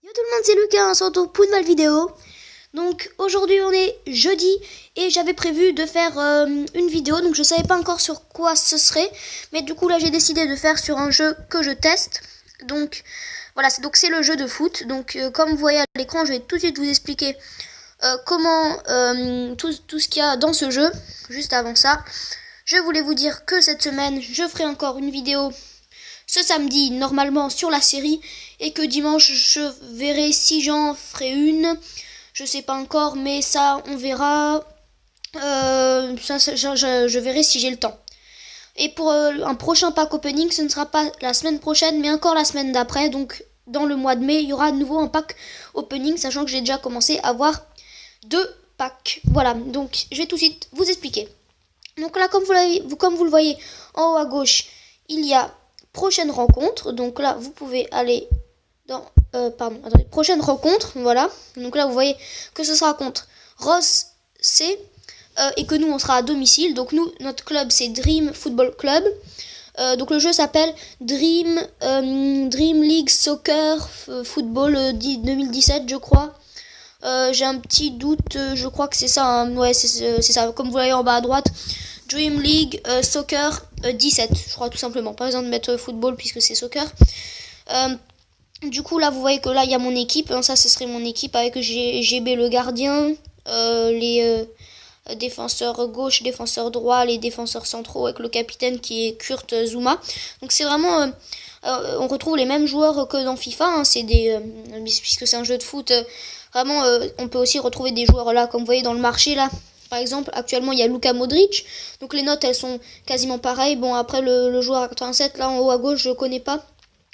Yo tout le monde, c'est Lucas, on se retrouve pour une nouvelle vidéo. Donc aujourd'hui on est jeudi et j'avais prévu de faire une vidéo, donc je savais pas encore sur quoi ce serait, mais du coup là j'ai décidé de faire sur un jeu que je teste. Donc voilà, c'est le jeu de foot. Donc comme vous voyez à l'écran, je vais tout de suite vous expliquer comment tout ce qu'il y a dans ce jeu. Juste avant ça, je voulais vous dire que cette semaine je ferai encore une vidéo ce samedi normalement sur la série, et que dimanche je verrai si j'en ferai une. Je sais pas encore, mais ça on verra. Je verrai si j'ai le temps. Et pour un prochain pack opening, ce ne sera pas la semaine prochaine, mais encore la semaine d'après. Donc dans le mois de mai, il y aura de nouveau un pack opening, sachant que j'ai déjà commencé à avoir 2 packs. Voilà, donc je vais tout de suite vous expliquer. Donc là, comme vous le voyez en haut à gauche, il y a prochaine rencontre. Donc là, vous pouvez aller dans prochaine rencontre. Voilà. Donc là, vous voyez que ce sera contre Ross C. Et que nous, on sera à domicile. Donc nous, notre club, c'est Dream Football Club. Donc le jeu s'appelle Dream League Soccer Football 2017, je crois. J'ai un petit doute, je crois que c'est ça. Hein. Ouais, c'est ça. Comme vous voyez en bas à droite. Dream League Soccer 17, je crois, tout simplement. Pas besoin de mettre football puisque c'est soccer. Du coup, là, vous voyez que là, il y a mon équipe. Ça, ce serait mon équipe avec GB le gardien, les défenseurs gauche, défenseurs droit, les défenseurs centraux avec le capitaine qui est Kurt Zouma. Donc, c'est vraiment... on retrouve les mêmes joueurs que dans FIFA. Hein. Puisque c'est un jeu de foot, vraiment, on peut aussi retrouver des joueurs là, comme vous voyez dans le marché, là. Par exemple, actuellement, il y a Luka Modric. Donc, les notes, elles sont quasiment pareilles. Bon, après, le joueur à 87, là, en haut à gauche, je connais pas.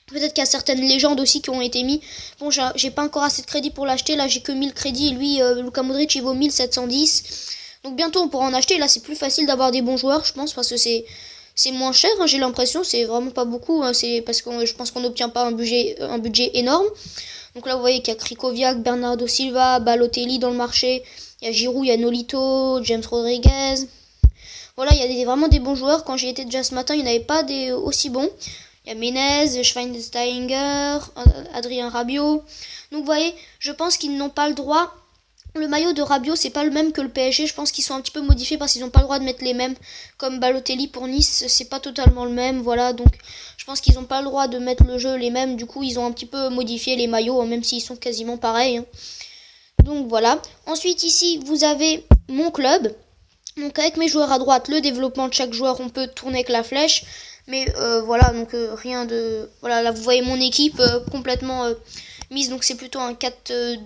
Peut-être qu'il y a certaines légendes aussi qui ont été mis. Bon, j'ai pas encore assez de crédit pour l'acheter. Là, j'ai que 1000 crédits. Et lui, Luka Modric, il vaut 1710. Donc, bientôt, on pourra en acheter. Là, c'est plus facile d'avoir des bons joueurs, je pense, parce que c'est moins cher. Hein, j'ai l'impression. C'est vraiment pas beaucoup. Hein, c'est parce que je pense qu'on n'obtient pas un budget énorme. Donc, là, vous voyez qu'il y a Krikoviak, Bernardo Silva, Balotelli dans le marché. Il y a Giroud, il y a Nolito, James Rodriguez. Voilà, il y a vraiment des bons joueurs. Quand j'y étais déjà ce matin, il n'y en avait pas des aussi bons. Il y a Menez, Schweinsteiger, Adrien Rabiot. Donc vous voyez, je pense qu'ils n'ont pas le droit. Le maillot de Rabiot, c'est pas le même que le PSG. Je pense qu'ils sont un petit peu modifiés parce qu'ils n'ont pas le droit de mettre les mêmes. Comme Balotelli pour Nice, c'est pas totalement le même. Voilà, donc je pense qu'ils n'ont pas le droit de mettre le jeu les mêmes. Du coup, ils ont un petit peu modifié les maillots, hein, même s'ils sont quasiment pareils. Hein. Donc voilà. Ensuite ici vous avez mon club. Donc avec mes joueurs à droite, le développement de chaque joueur, on peut tourner avec la flèche. Mais voilà, donc rien de... Voilà, là vous voyez mon équipe complètement mise. Donc c'est plutôt un 4-2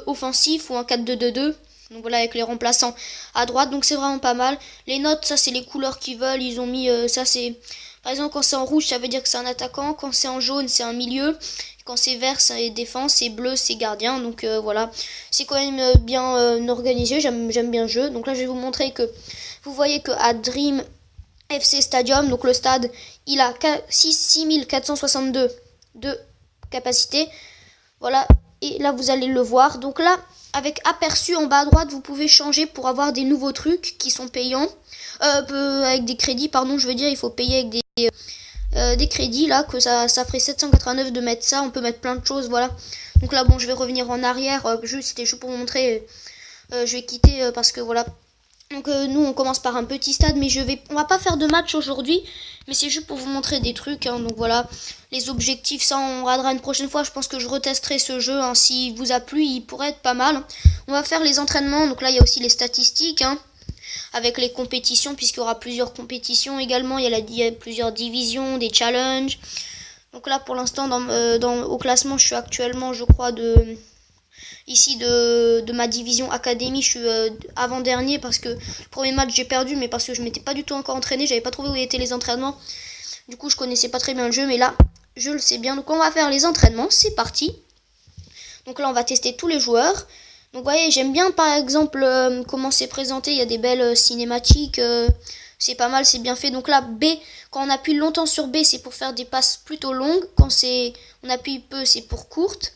offensif ou un 4-2-2-2. Donc voilà, avec les remplaçants à droite. Donc c'est vraiment pas mal. Les notes, ça c'est les couleurs qu'ils veulent. Ils ont mis ça, c'est... Par exemple, quand c'est en rouge, ça veut dire que c'est un attaquant. Quand c'est en jaune, c'est un milieu. Quand c'est vert, c'est défense. C'est bleu, c'est gardien. Donc voilà, c'est quand même bien organisé. J'aime bien le jeu. Donc là, je vais vous montrer que vous voyez qu'à Dream FC Stadium, donc le stade, il a 6462 de capacité. Voilà, et là, vous allez le voir. Donc là, avec aperçu en bas à droite, vous pouvez changer pour avoir des nouveaux trucs qui sont payants. Avec des crédits, pardon, je veux dire, il faut payer avec des crédits, là, que ça ferait 789 de mettre ça. On peut mettre plein de choses, voilà. Donc là, bon, je vais revenir en arrière, c'était juste pour vous montrer. Je vais quitter parce que voilà. Donc nous, on commence par un petit stade, mais on va pas faire de match aujourd'hui, mais c'est juste pour vous montrer des trucs. Hein. Donc voilà, les objectifs, ça, on regardera une prochaine fois. Je pense que je retesterai ce jeu. Hein. S'il vous a plu, il pourrait être pas mal. On va faire les entraînements. Donc là, il y a aussi les statistiques. Hein. Avec les compétitions, puisqu'il y aura plusieurs compétitions également. Il y a plusieurs divisions, des challenges. Donc là, pour l'instant, au classement, je suis actuellement, je crois, de ma division académie. Je suis avant-dernier parce que le premier match, j'ai perdu, mais parce que je m'étais pas du tout encore entraîné. J'avais pas trouvé où étaient les entraînements. Du coup, je connaissais pas très bien le jeu, mais là, je le sais bien. Donc, on va faire les entraînements. C'est parti. Donc là, on va tester tous les joueurs. Donc vous voyez, j'aime bien par exemple comment c'est présenté, il y a des belles cinématiques, c'est pas mal, c'est bien fait. Donc là, B, quand on appuie longtemps sur B, c'est pour faire des passes plutôt longues. Quand on appuie peu, c'est pour courtes.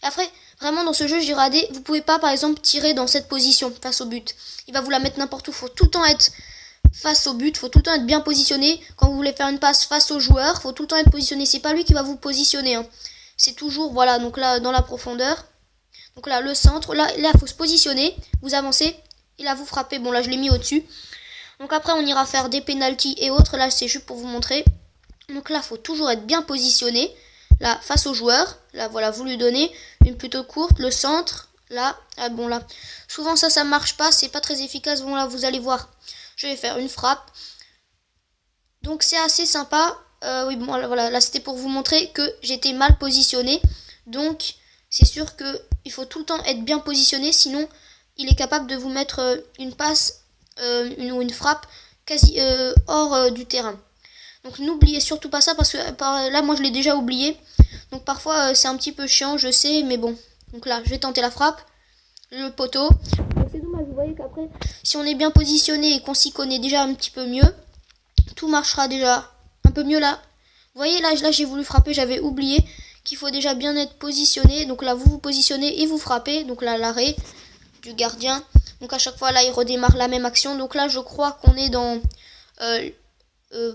Et après, vraiment dans ce jeu, j'ai radé, vous pouvez pas par exemple tirer dans cette position face au but. Il va vous la mettre n'importe où, faut tout le temps être face au but, faut tout le temps être bien positionné. Quand vous voulez faire une passe face au joueur, faut tout le temps être positionné, c'est pas lui qui va vous positionner. Hein. c'est toujours, voilà, donc là, dans la profondeur. Donc là, le centre, là, il faut se positionner, vous avancez, et là, vous frappez. Bon, là, je l'ai mis au-dessus. Donc après, on ira faire des pénaltys et autres. Là, c'est juste pour vous montrer. Donc là, il faut toujours être bien positionné. Là, face au joueur. Là, voilà, vous lui donnez une plutôt courte. Le centre, là, bon, là. Souvent, ça marche pas. C'est pas très efficace. Bon, là, vous allez voir. Je vais faire une frappe. Donc, c'est assez sympa. Oui, bon, voilà, là, c'était pour vous montrer que j'étais mal positionné. Donc, c'est sûr qu'il faut tout le temps être bien positionné. Sinon, il est capable de vous mettre une passe ou une frappe quasi hors du terrain. Donc n'oubliez surtout pas ça parce que là moi je l'ai déjà oublié. Donc parfois c'est un petit peu chiant, je sais, mais bon. Donc là je vais tenter la frappe, le poteau. Donc c'est dommage, vous voyez qu'après si on est bien positionné et qu'on s'y connaît déjà un petit peu mieux, tout marchera déjà un peu mieux là. Vous voyez là j'ai voulu frapper, j'avais oublié qu'il faut déjà bien être positionné. Donc là vous vous positionnez et vous frappez. Donc là l'arrêt du gardien. Donc à chaque fois là il redémarre la même action. Donc là je crois qu'on est dans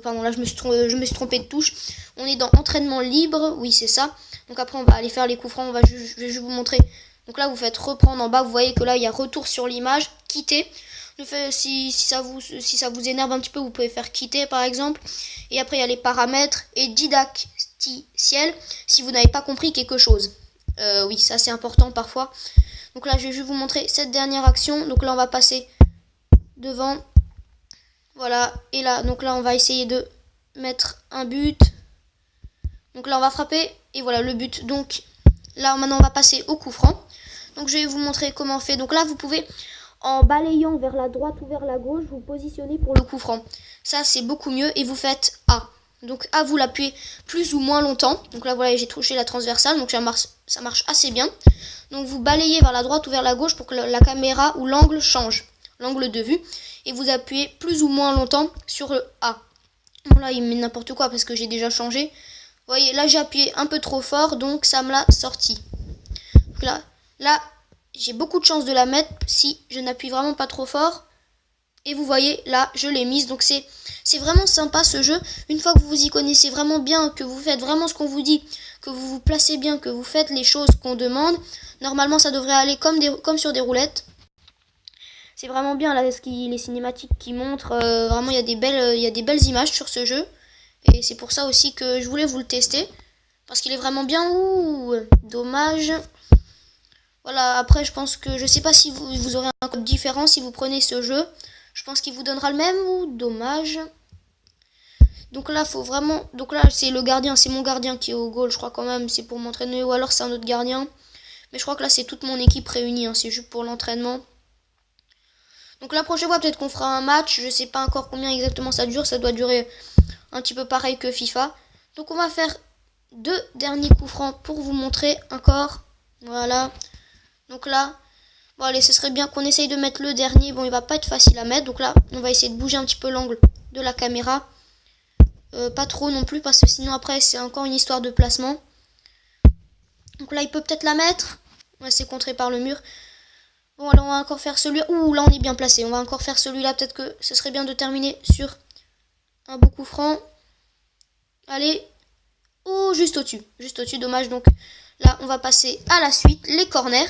pardon, là je me suis trompé de touche. On est dans entraînement libre, oui c'est ça. Donc après on va aller faire les coups francs, je vais juste vous montrer. Donc là vous faites reprendre en bas, vous voyez que là il y a retour sur l'image, quitter. Si ça vous énerve un petit peu, vous pouvez faire quitter par exemple. Et après il y a les paramètres et didacticiel si vous n'avez pas compris quelque chose. Oui, ça c'est important parfois. Donc là, je vais juste vous montrer cette dernière action. Donc là, on va passer devant. Voilà. Et là, donc là, on va essayer de mettre un but. Donc là, on va frapper. Et voilà, le but. Donc là, maintenant, on va passer au coup franc. Donc je vais vous montrer comment on fait. Donc là, vous pouvez, en balayant vers la droite ou vers la gauche, vous positionner pour le coup franc. Ça, c'est beaucoup mieux. Et vous faites A. Donc A, vous l'appuyez plus ou moins longtemps. Donc là, voilà, j'ai touché la transversale. Donc ça marche assez bien. Donc vous balayez vers la droite ou vers la gauche pour que la caméra ou l'angle change. L'angle de vue. Et vous appuyez plus ou moins longtemps sur le A. Bon là, il met n'importe quoi parce que j'ai déjà changé. Vous voyez, là, j'ai appuyé un peu trop fort. Donc ça me l'a sorti. Donc là, j'ai beaucoup de chance de la mettre si je n'appuie vraiment pas trop fort. Et vous voyez, là, je l'ai mise. Donc c'est vraiment sympa ce jeu. Une fois que vous vous y connaissez vraiment bien, que vous faites vraiment ce qu'on vous dit, que vous vous placez bien, que vous faites les choses qu'on demande, normalement ça devrait aller comme sur des roulettes. C'est vraiment bien là les cinématiques qui montrent. Vraiment, il y a des belles images sur ce jeu. Et c'est pour ça aussi que je voulais vous le tester. Parce qu'il est vraiment bien. Ouh, dommage. Voilà, après je pense que je sais pas si vous aurez un code différent si vous prenez ce jeu. Je pense qu'il vous donnera le même ou dommage. Donc là, faut vraiment. Donc là, c'est le gardien, c'est mon gardien qui est au goal, je crois quand même. C'est pour m'entraîner ou alors c'est un autre gardien. Mais je crois que là, c'est toute mon équipe réunie. Hein, c'est juste pour l'entraînement. Donc la prochaine fois, peut-être qu'on fera un match. Je sais pas encore combien exactement ça dure. Ça doit durer un petit peu pareil que FIFA. Donc on va faire 2 derniers coups francs pour vous montrer encore. Voilà. Donc là. Bon allez, ce serait bien qu'on essaye de mettre le dernier. Bon, il va pas être facile à mettre. Donc là, on va essayer de bouger un petit peu l'angle de la caméra. Pas trop non plus parce que sinon après c'est encore une histoire de placement. Donc là, il peut peut-être la mettre. Ouais, c'est contré par le mur. Bon, alors on va encore faire celui-là. Ouh, là on est bien placé. On va encore faire celui-là. Peut-être que ce serait bien de terminer sur un beau coup franc. Allez. Oh, juste au-dessus. Juste au-dessus, dommage. Donc là, on va passer à la suite. Les corners.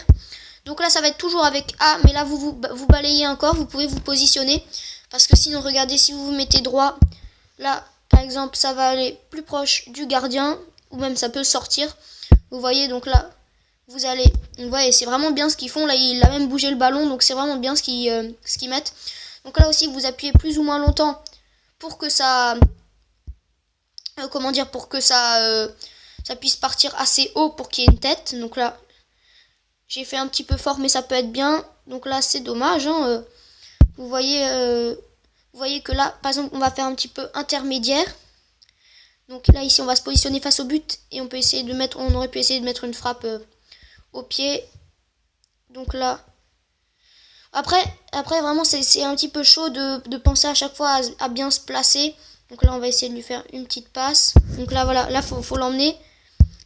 Donc là, ça va être toujours avec A, mais là, vous balayez encore, vous pouvez vous positionner. Parce que sinon, regardez, si vous vous mettez droit, là, par exemple, ça va aller plus proche du gardien, ou même ça peut sortir. Vous voyez, donc là, vous voyez, c'est vraiment bien ce qu'ils font. Là, il a même bougé le ballon, donc c'est vraiment bien ce qu'ils mettent. Donc là aussi, vous appuyez plus ou moins longtemps pour que ça... pour que ça puisse partir assez haut pour qu'il y ait une tête. Donc là... J'ai fait un petit peu fort, mais ça peut être bien. Donc là, c'est dommage. Hein. Vous voyez que là, par exemple, on va faire un petit peu intermédiaire. Donc là, ici, on va se positionner face au but. Et on aurait pu essayer de mettre une frappe au pied. Donc là. Après vraiment, c'est un petit peu chaud de penser à chaque fois à bien se placer. Donc là, on va essayer de lui faire une petite passe. Donc là, voilà. Là, faut l'emmener.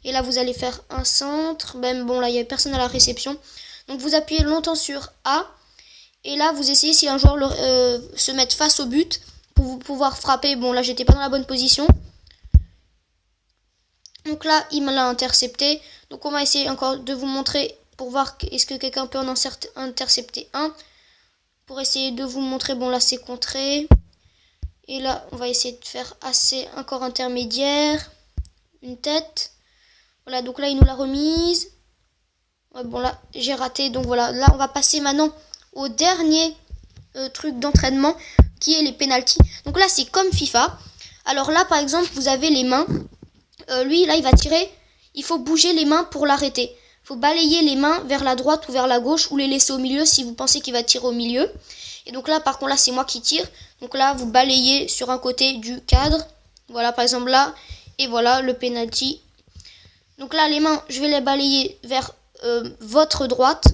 Et là, vous allez faire un centre. Ben, bon, là, il n'y a personne à la réception. Donc, vous appuyez longtemps sur A. Et là, vous essayez, si un joueur se met face au but, pour vous pouvoir frapper. Bon, là, j'étais pas dans la bonne position. Donc là, il me l'a intercepté. Donc on va essayer encore de vous montrer pour voir est-ce que quelqu'un peut en intercepter un. Pour essayer de vous montrer, bon là c'est contré. Et là, on va essayer de faire assez encore intermédiaire. Une tête. Voilà, donc là, il nous l'a remise. Ouais, bon là, j'ai raté. Donc voilà, là, on va passer maintenant au dernier truc d'entraînement qui est les pénaltys. Donc là, c'est comme FIFA. Alors là, par exemple, vous avez les mains. Lui, là, il va tirer. Il faut bouger les mains pour l'arrêter. Il faut balayer les mains vers la droite ou vers la gauche ou les laisser au milieu si vous pensez qu'il va tirer au milieu. Et donc là, par contre, là, c'est moi qui tire. Donc là, vous balayez sur un côté du cadre. Voilà, par exemple là. Et voilà, le penalty. Donc là, les mains, je vais les balayer vers votre droite.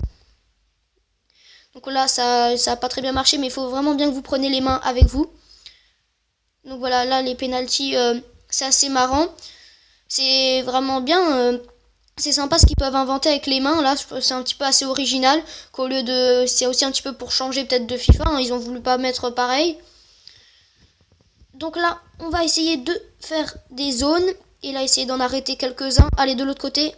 Donc là, ça n'a pas très bien marché, mais il faut vraiment bien que vous preniez les mains avec vous. Donc voilà, là, les penalties, c'est assez marrant. C'est vraiment bien. C'est sympa ce qu'ils peuvent inventer avec les mains. Là, c'est un petit peu assez original. Qu'au lieu de... C'est aussi un petit peu pour changer peut-être de FIFA. Hein, ils ont voulu pas mettre pareil. Donc là, on va essayer de faire des zones. Et là, essayer d'en arrêter quelques-uns. Allez, de l'autre côté.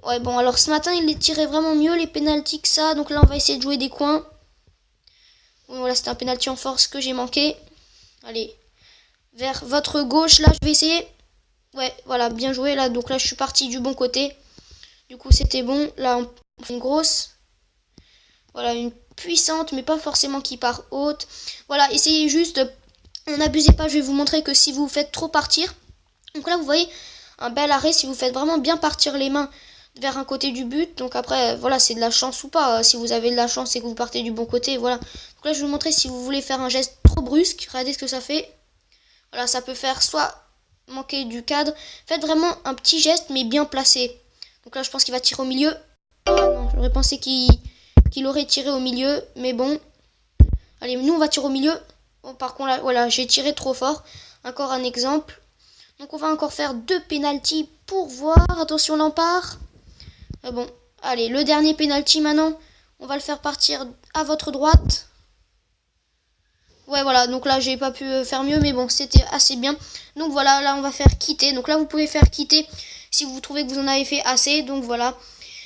Ouais, bon, alors ce matin, il les tirait vraiment mieux, les pénaltys que ça. Donc là, on va essayer de jouer des coins. Bon, voilà, c'était un pénalty en force que j'ai manqué. Allez, vers votre gauche, là, je vais essayer. Ouais, voilà, bien joué, là. Donc là, je suis parti du bon côté. Du coup, c'était bon. Là, on fait une grosse. Voilà, une puissante, mais pas forcément qui part haute. Voilà, essayez juste. N'abusez pas, je vais vous montrer que si vous faites trop partir. Donc là, vous voyez un bel arrêt si vous faites vraiment bien partir les mains vers un côté du but. Donc après, voilà, c'est de la chance ou pas. Si vous avez de la chance et que vous partez du bon côté, voilà. Donc là, je vais vous montrer si vous voulez faire un geste trop brusque. Regardez ce que ça fait. Voilà, ça peut faire soit manquer du cadre. Faites vraiment un petit geste, mais bien placé. Donc là, je pense qu'il va tirer au milieu. Oh non, j'aurais pensé qu'il aurait tiré au milieu, mais bon. Allez, nous, on va tirer au milieu. Bon, par contre, là, voilà, j'ai tiré trop fort. Encore un exemple. Donc on va encore faire 2 pénaltys pour voir. Attention, Lampard. Bon, allez, le dernier pénalty maintenant. On va le faire partir à votre droite. Ouais, voilà, donc là, j'ai pas pu faire mieux, mais bon, c'était assez bien. Donc voilà, là, on va faire quitter. Donc là, vous pouvez faire quitter si vous trouvez que vous en avez fait assez. Donc voilà.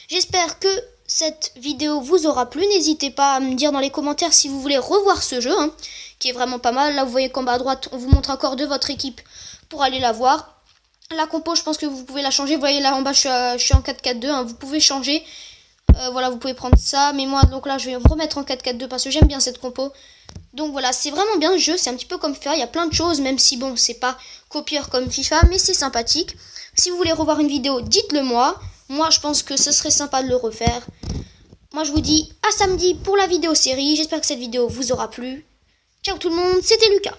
J'espère que cette vidéo vous aura plu. N'hésitez pas à me dire dans les commentaires si vous voulez revoir ce jeu, hein, qui est vraiment pas mal. Là, vous voyez qu'en bas à droite, on vous montre encore de votre équipe pour aller la voir. La compo, je pense que vous pouvez la changer. Vous voyez là en bas, je suis en 4-4-2. Hein, vous pouvez changer. Voilà, vous pouvez prendre ça. Mais moi, donc là, je vais remettre en 4-4-2 parce que j'aime bien cette compo. Donc voilà, c'est vraiment bien le jeu. C'est un petit peu comme FIFA. Il y a plein de choses, même si bon, c'est pas copieur comme FIFA, mais c'est sympathique. Si vous voulez revoir une vidéo, dites-le moi. Moi, je pense que ce serait sympa de le refaire. Moi, je vous dis à samedi pour la vidéo série. J'espère que cette vidéo vous aura plu. Ciao tout le monde, c'était Lucas.